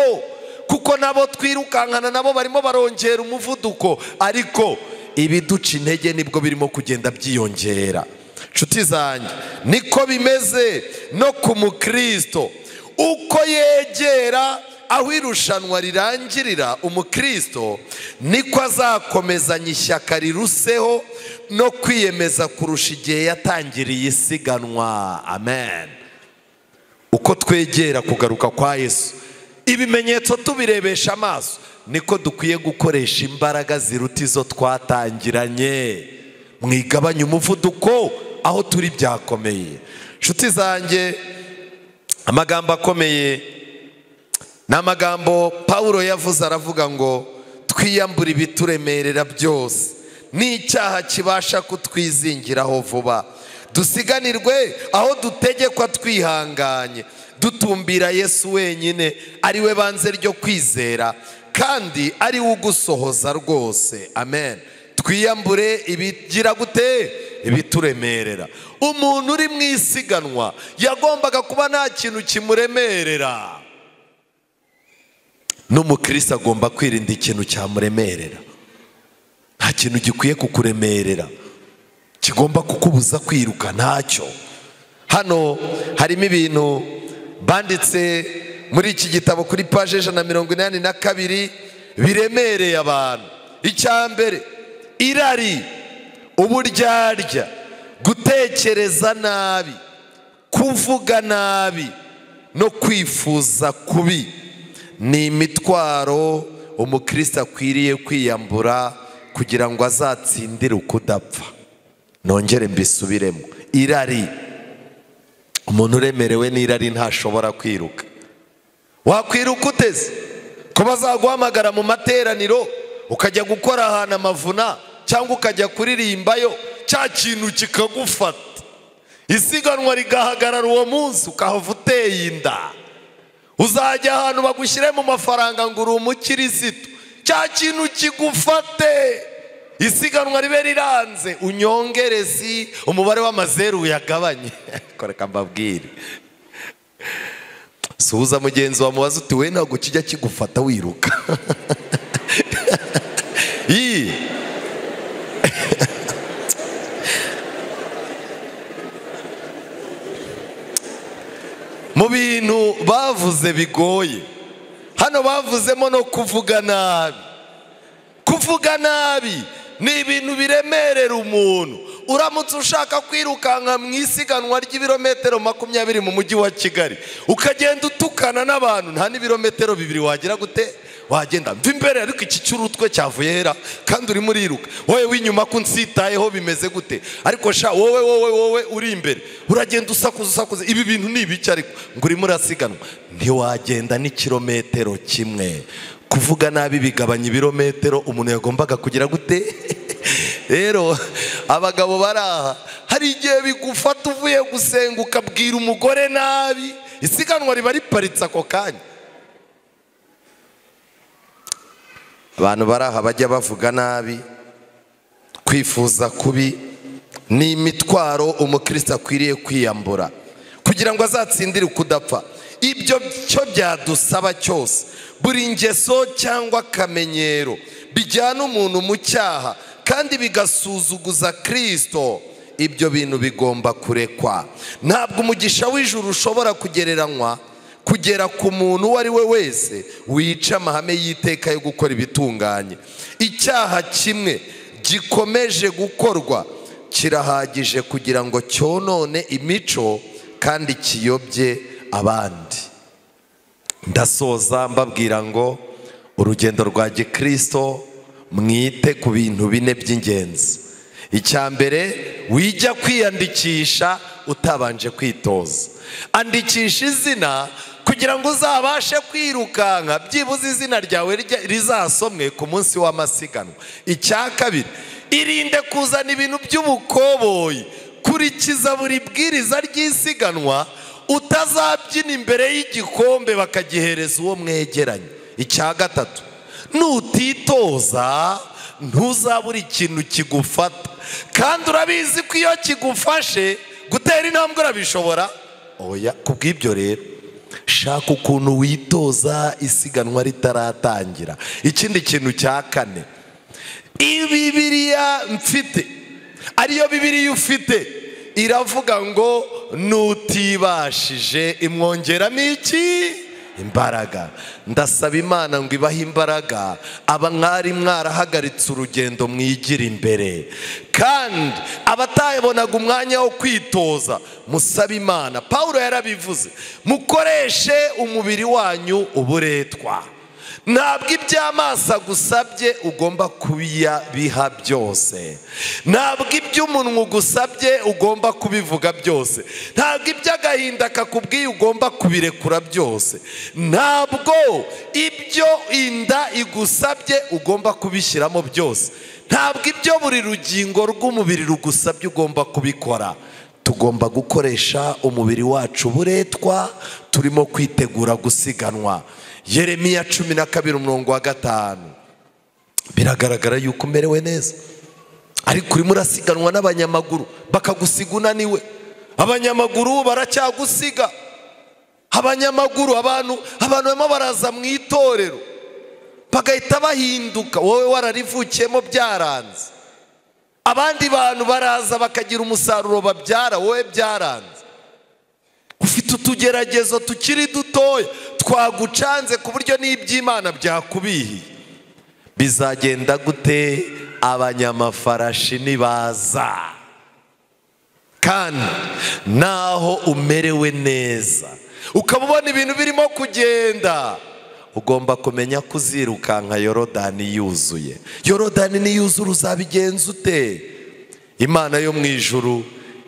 kuko nabo twirukankana nabo barimo barongera umuvuduko, ariko ibiduca intege nibwo birimo kugenda byiyongera. Nshuti zanjye, niko bimeze no ku mukristo. Uko yegera aho irushanwa rirangirira umukristo, niko azakomezanya ishyaka riruseho no kwiyemeza kurusha igihe yatangiriye isiganwa. Amen. Uko twegera kugaruka kwa Yesu, ibimenyetso tubirebesha amaso, niko dukwiye gukoresha imbaraga ziruta izo twatangiranye. Mwigabanye umuvuduko aho turi byakomeye. Nshuti zanjye, amagambo akomeye ni amagambo Pawulo yavuze, aravuga ngo twiyambure ibituremerera byose n'icyaha kibasha kutwizingiraho vuba, dusiganirwe aho dutegekwa twihanganye, dutumbira Yesu wenyine ari we banze ryo kwizera kandi ari we ugusohoza rwose. Amen. Twiyambure ibigira gute? Ibituremerera. Umuntu uri mu isiganwa yagombaga kuba nta kintu kimuremerera. N'umukristo agomba kwirinda ikintu cyamuremerera. Nta kintu gikwiye kukuremerera kigomba kukubuza kwiruka, ntacyo. Hano harimo ibintu banditse muri iki gitabo kuri paje 182 biremereye abantu. Icyambere, irari, uburyarya, gutekereza nabi, kuvuga nabi no kwifuza kubi ni imitwaro umukristo akwiriye kwiyambura kugira ngo azatsindire ukudapfa. Nongere mbisubiremo, irari. Umuntu uremerewe n'irari ntashobora kwiruka. Wakwiruka uteze ko bazaguhamagara mu materaniro ukajya gukora ahantu amavuna cyangwa ukajya kuririmbayo, cya kintu kikagufata, isiganwa rigahagarara uwo munsi, ukahava uteye inda. Uzajya ahantu bagushyire mu mafaranga ngo uri umukirisitu, cya kintu kigufate, isiganwa ribe riranze, unyongerezi umubare w'amazeru uyagabanye. Koreka mbabwire, suhuza mugenzi wa mubaza uti we ntabwo kijya kigufata wiruka. Mu bintu bavuze bigoye hano bavuzemo no kuvuga nabi. Kuvuga nabi ni ibintu biremerera umuntu. Uramutse ushaka kwirukanka mu isiganwa ry'ibirometero 20 mu mujyi wa Kigali, ukagenda utukana n'abantu, nta n'ibirometero 2 wagira gute wagenda. Mva imbere ariko iki cy'urutwe cyavuye hera kandi uri muriruka. Wowe w'inyuma ko nsitayeho bimeze gute? Ariko sha wowe uri imbere uragenda usakuza. Ibi bintu ni ibiki ariko ngo uri murasiganwa? Ntiwagenda ni kilometero kimwe. Kuvuga nabi bigabanya ibirometero umuntu yagombaga kugira gute? Rero abagabo baraha, hari igihe bigufata uvuye gusenga ukabwira umugore nabi, isiganwa riba riparitse ako kanya. Abantu baraha bajya bavuga nabi, kwifuza kubi ni imitwaro umukristo akwiriye kwiyambura kugira ngo azatsindire ukudapfa. Ibyo cyo byadusaba cyose, buri ngeso cyangwa akamenyero bijyana umuntu mu cyaha kandi bigasuzuguza Kristo, ibyo bintu bigomba kurekwa. Ntabwo umugisha w'ijuru ushobora kugera ku muntu uwo ari we wese wica amahame y'iteka yo gukora ibitunganye. Icyaha kimwe gikomeje gukorwa kirahagije kugira ngo cyonone imico kandi kiyobye abandi. Ndasoza mbabwira ngo urugendo rwa Gikristo mwite ku bintu 4 by'ingenzi. Icyambere, wijya kwiyandikisha utabanje kwitoza. Andikisha izina kugira ngo uzabashe kwirukanka, byibuze izina ryawe rizasomwe ku munsi w'amasiganwa. Icyakabiri, irinde kuzana ibintu by'ubukoboyi. Kurikiza buri bwiriza ry'isiganwa, utazabyina imbere y'igikombe bakagihereza uwo mwegeranye. Icyagatatu, nutitoza ntuzabura ikintu kigufata, kandi urabizi ko iyo kigufashe gutera intambwe urabishobora. Oya, kubw'ibyo rero shaka ukuntu witoza isiganwa ritaratangira. Ikindi kintu cya kane, Bibiliya mfite ariyo Bibiliya ufite iravuga ngo nutibashije imwongeramo iki? imbaraga. Ndasaba Imana ngo ibahe imbaraga aba mwari mwarahagaritse urugendo mwigira imbere, kandi abatabonaga umwanya wo kwitoza musaba Imana. Paulo yarabivuze, mukoreshe umubiri wanyu uburetwa. Ntabwo iby'amaso agusabye ugomba kubiha byose, ntabwo iby'umunwa ugusabye ugomba kubivuga byose, ntabwo iby'agahinda kakubwiye ugomba kubirekura byose, ntabwo ibyo inda igusabye ugomba kubishyiramo byose, ntabwo ibyo buri rugingo rw'umubiri rugusabye ugomba kubikora. Tugomba gukoresha umubiri wacu buretwa, turimo kwitegura gusiganwa. Yeremiya 12:5 biragaragara yuko umerewe neza, ariko urimo urasiganwa n'abanyamaguru bakagusiga unaniwe. Abanyamaguru baracyagusiga. Abanyamaguru abantu barimo baraza mu itorero bagahita bahinduka, wowe wararivukiyemo byaranze. Abandi bantu baraza bakagira umusaruro babyara, wowe byaranze. Ufite utugeragezo tukiri dutoya twagucanze ku buryo n'iby'Imana byakubihiye. Bizagenda gute? Abanyamafarashi nibaza. Kandi naho umerewe neza ukaba ubona ibintu birimo kugenda, ugomba kumenya kuzirukanka Yorodani yuzuye. Yorodani niyuzura uzabigenza ute? Imana yo mu ijuru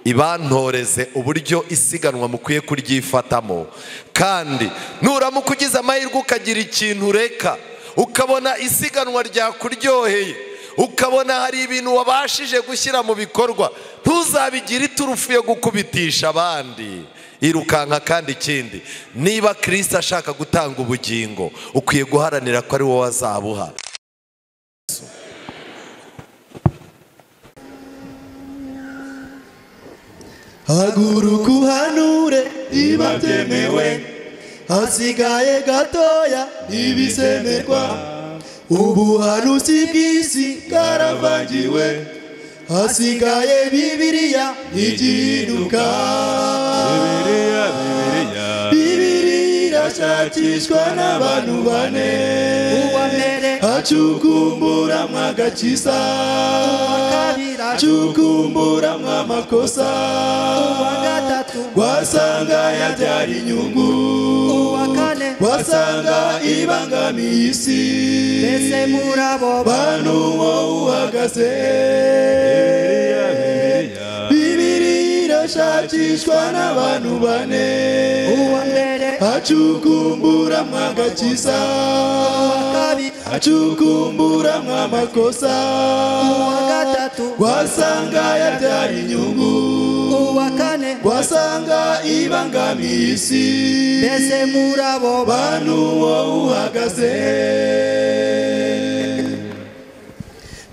ibantoreze uburyo isiganwa mukwiye kuryifatamo. Kandi nuramuka ugize amahirwe ukagira ikintu ureka, ukabona isiganwa ryakuryoheye, ukabona hari ibintu wabashije gushyira mu bikorwa, ntuzabigire iturufu yo gukubitisha abandi. Irukanka. Kandi ikindi, niba Kristo ashaka gutanga ubugingo, ukwiye guharanira ko ari wowe azabuha. Haguruka uhanure niba byemewe, hasigaye gatoya ntibizemerwa. Ubuhanuzi bw'isi bwaravangiwe, hasigaye Bibiliya igihinduka. Bibiliya irashakishwa n'abantu bane, hacukumburamwo agakiza, hacukumburamwo amakosa, wasanga yabyara inyungu, wasanga ibangamiye isi. Mbese muri abo bantu wowe uhagaze? Bibiliya irashakishwa n'abantu bane, hacukumburamwo agakiza, hacukumburamwo amakosa, wasanga yabyara inyungu, wasanga ibangamiye isi. Mbese muri abo bantu wowe uhagaze?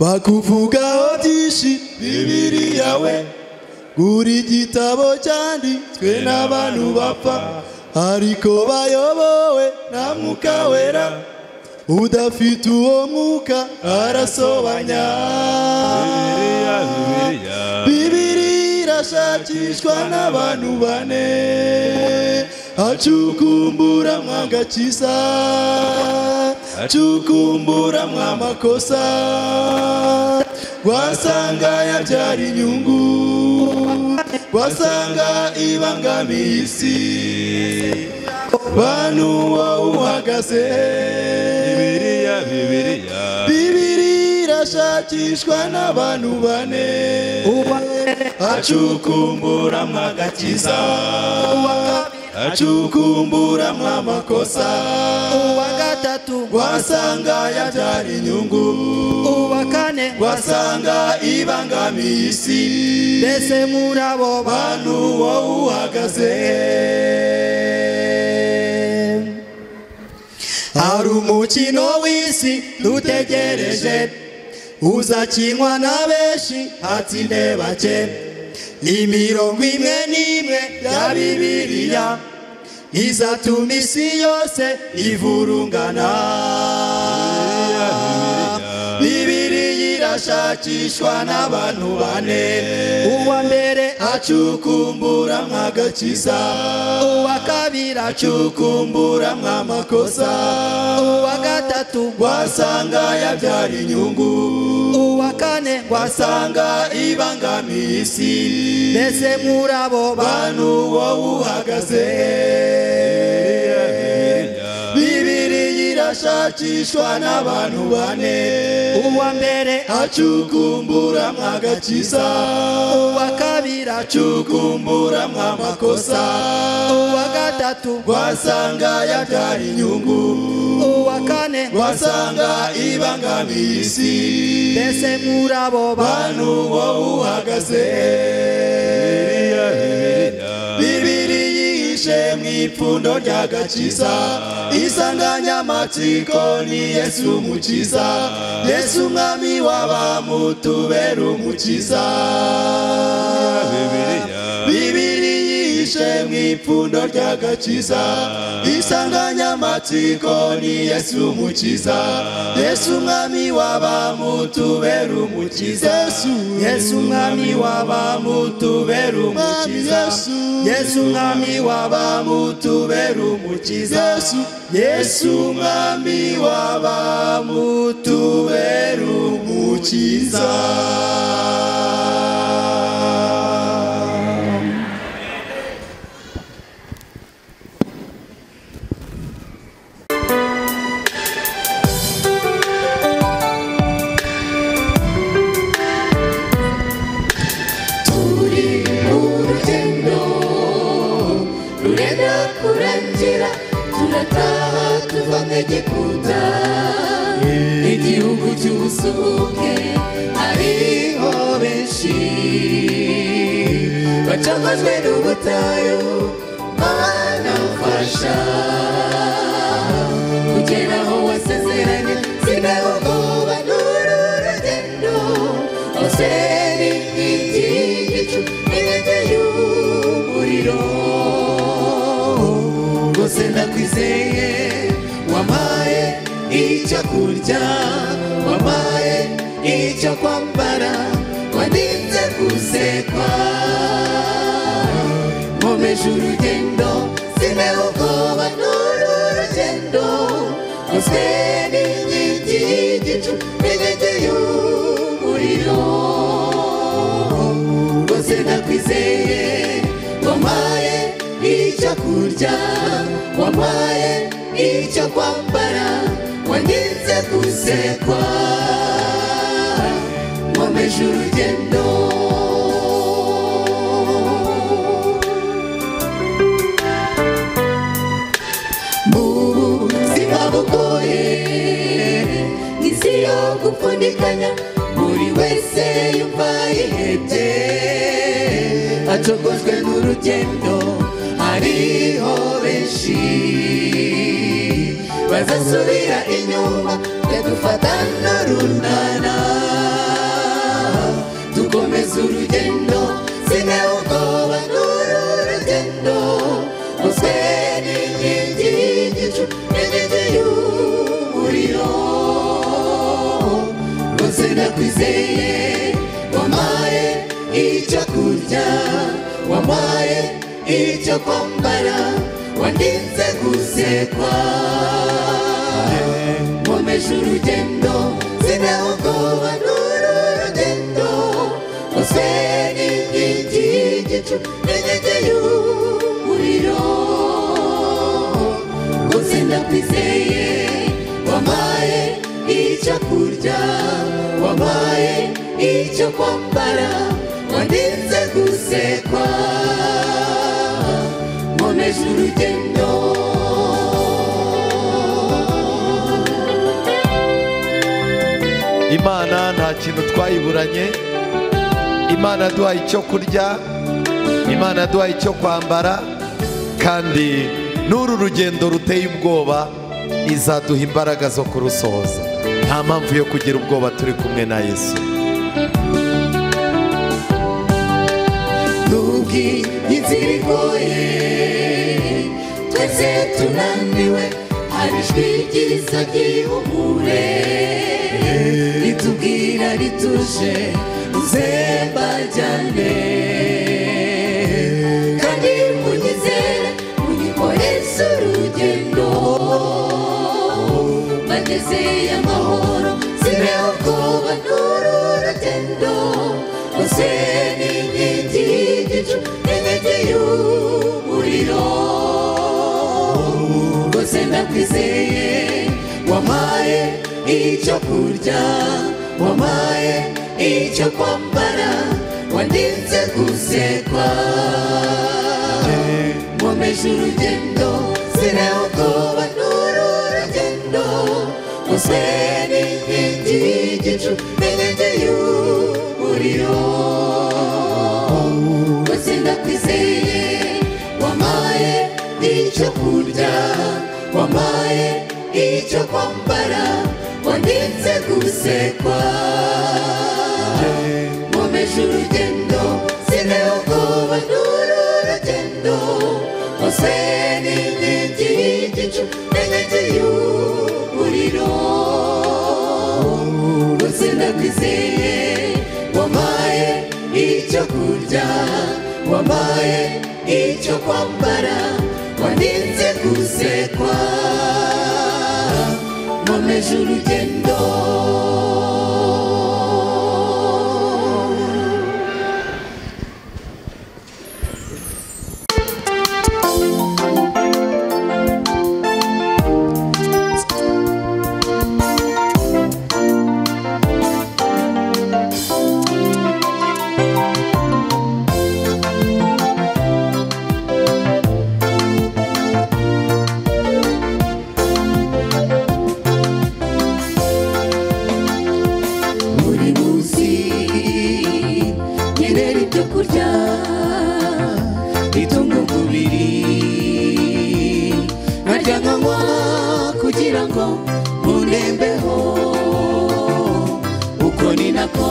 Bakuvugaho byinshi Bibiliya we, buri gitabo cyanditswe n'abantu bapfa, ariko bayobowe na Mwuka Wera. Udafite uwo mwuka arasobanya. Bibiliya irashakishwa n'abantu bane, hacukumburamwo agakiza, hacukumburamwo amakosa, wasanga yabyara inyungu, wasanga ibangamiye isi. Bantu wowe uhagaze? Bibiliya irashakishwa n'abantu bane, hacukumburamwo agakiza, hacukumburamwo amakosa, wasanga yabyara inyungu, wasanga ibangamiye isi. Mbese muri abo bantu wowe uhagaze? Hari umukino w'isi dutegereje, uzakinwa na benshi hatsinde bake. 11 ya Bibiliya izatuma isi yose ivurungana. Bibiliya irashakishwa n'abantu bane uwa mbere acukumbura mwagakiza uwa kabiri acukumbura mwamakosa uwa gatatu wasanga yabyara inyungu uwa kane wasanga ibangamiye isi mbese muri abo bantu wowe uhagaze Bibiri irashakishwa n'abantu bane uwa mbere acukumbura mwagakiza uwa kabiri acukumbura mwamakosa uwa gatatu wasanga yabyara inyungu uwa kane wasanga ibangamiye isi mbese muri abo bantu wowe uhagaze Bibiri yihishe mw'ipfundo ry'agakiza insanganyamatsiko ni Yesu umukiza Yesu umwami w'abamutubera umukiza Bibiri yihishe mw'ipfundo ry'agakiza insanganyamatsiko ni Yesu umukiza Yesu umwami w'abamutubera umukiza Yesu umwami w'abamutubera umukiza Yesu umwami w'abamutubera umukiza Yesu umwami w'abamutubera umukiza Egiputa igihugu cy'ubusuke hariho benshi bacogojwe n'ubutayu Mana ufasha kugera aho wasezeranye sigaho ubwoba n'uru rugendo hose ni nk'igicu n'inkingi y'umuriro rwose ndakwizeye Wamaye icyo kurya wamaye icyo kwambara wandinze gusekwa nkomeje urugendo sineho ubwoba n'uru rugendo rwose n'inkingi y'igicu n'inkingi y'umuriro rwose ndakwizeye wamaye icyo kurya wamaye icyo kwambara wandinze gusekwa nkomeje urugendo mu buzima bugoye n'isi yo gupfundikanya buri wese yumva yihebye acogojwe n'urugendo hariho benshi bazasubira inyuma dufata n'urunana dukomeza urugendo sineho ubwoba n'uru rugendo rwose n'inkingi y'igicu n'inkingi y'umuriro rwose ndakwizeye wamaye icyo kurya wamaye icyo kwambara wandinze gusekwa nkomeje urugendo sineho ubwoba n'uru rugendo rwose n'inkingi y'igicu n'inkingi y'umuriro rwose ndakwizeye wamaye icyo kurya wamaye icyo kwambara wandinze gusekwa nkomeje urugendo Imana nta kintu twayiburanye Imana yaduhaye icyo kurya Imana yaduhaye icyo kwambara kandi n'uru rugendo ruteye ubwoba izaduha imbaraga zo kurusohoza nta mpamvu yo kugira ubwoba turi kumwe na Yesu Nugi inzira igoye twese tunaniwe hari ijwi ryiza ry'ihumure ritubwira rituje uzemba cyane kandi munyizere munyikoreze urugendo bagezeye amahoro sibeho ubwoba n'uru rugendo bose ni inkingi y'igicu n'inkingi y'umuriro rwose ndakwizeye wampaye icyo kurya wampaye icyo kwambara wandinze gusekwa nkomeje urugendo sineho ubwoba n'uru rugendo bose ni inkingi y'igicu n'inkingi y'umuriro rwose ndakwizeye wampaye icyo kurya wampaye icyo kwambara wandinze gusekwa nkomeje urugendo sineho ubwoba n'uru rugendo bose ni inkingi y'igicu n'inkingi y'umuriro rwose ndakwizeye wampaye icyo kurya wampaye icyo kwambara wandinze gusekwa nkomeje urugendo kugira ngo munembeho uko ni nako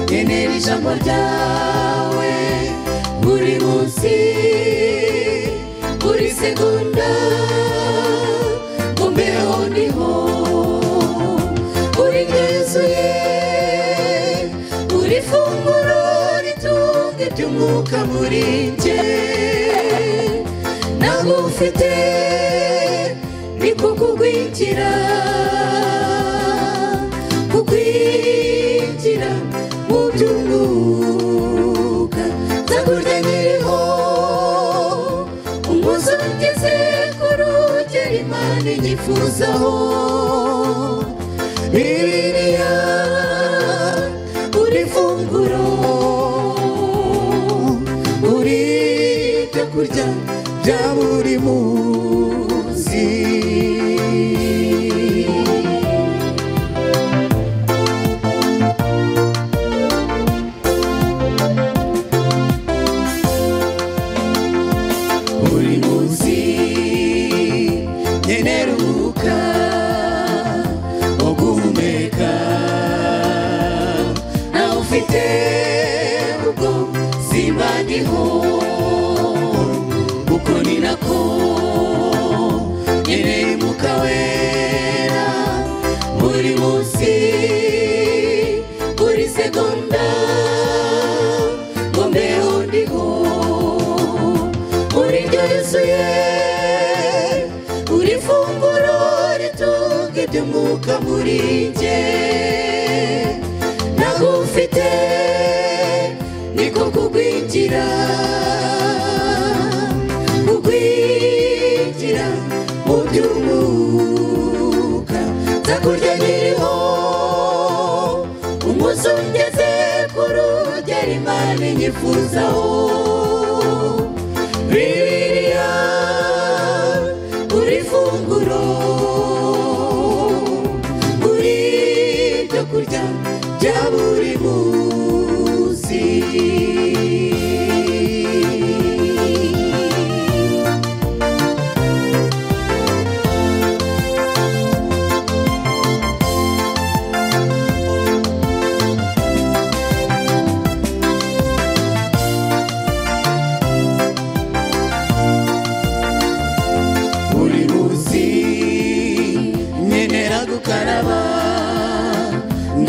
nkenera ijambo ryawe buri munsi buri segonda ngo mbeho ndiho uri ryuzuye uri funguro ritunga iby'umwuka muri njye nagufite kukugwingira kugwingira mu by'umwuka nzakurya nkiriho umunsi ugeze ku rugero Imana inyifuzaho Bibiliya uri funguro uri ibyo kurya bya buri munsi uko ni nako nkeneye umwuka wera buri munsi buri segonda ngo mbeho ndiho uri indyo yuzuye uri funguro ritunga iby'umwuka muri njye nagufite niko kugwingira mu by'umwuka nzakurya nkiriho umunsi ugeze ku rugero Imana inyifuzaho Bibiliya uri funguro uri ibyo kurya bya buri munsi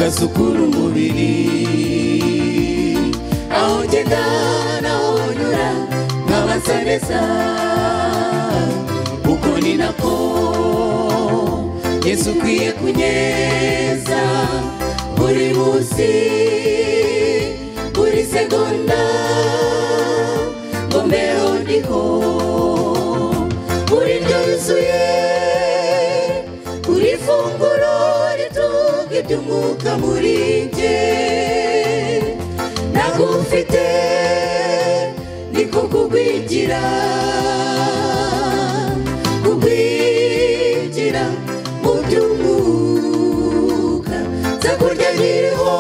ngasukura umubiri aho ngenda naho nyura nkabasa neza uko ni nako Yesu ukwiye kunyeza buri munsi buri segonda ngo mbeho ndiho buri ndyo yuzuye buri funguro ritunga iby'umwuka muri njye nagufite niko kugwigira mu by'umwuka nzakurya nkiriho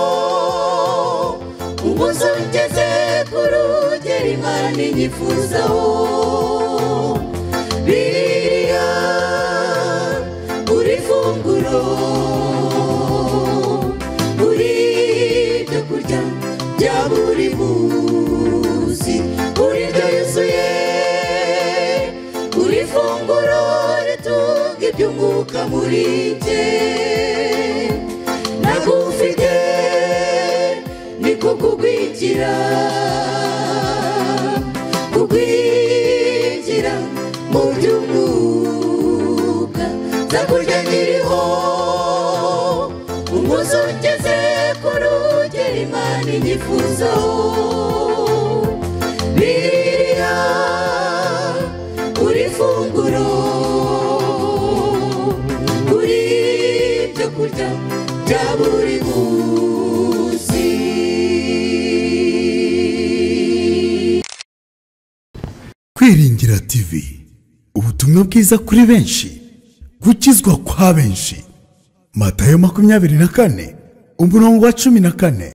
umunsi ugeze ku rugero Imana inyifuzaho Bibiliya buri funguro buri byo kurya bya buri munsi buri ndyo yuzuye buri funguro ritunga iby'umwuka muri njye nagufite niko kugwigira mu by'umwuka nzakurya nkiriho umunsi ugeze ku rugero Imana inyifuzaho Bibiliya buri funguro buri byo kurya bya buri munsi. Kwiringira TV, ubutumwa bwiza kuri benshi, gukizwa kwa benshi. Matayo 24 umurongo wa 14.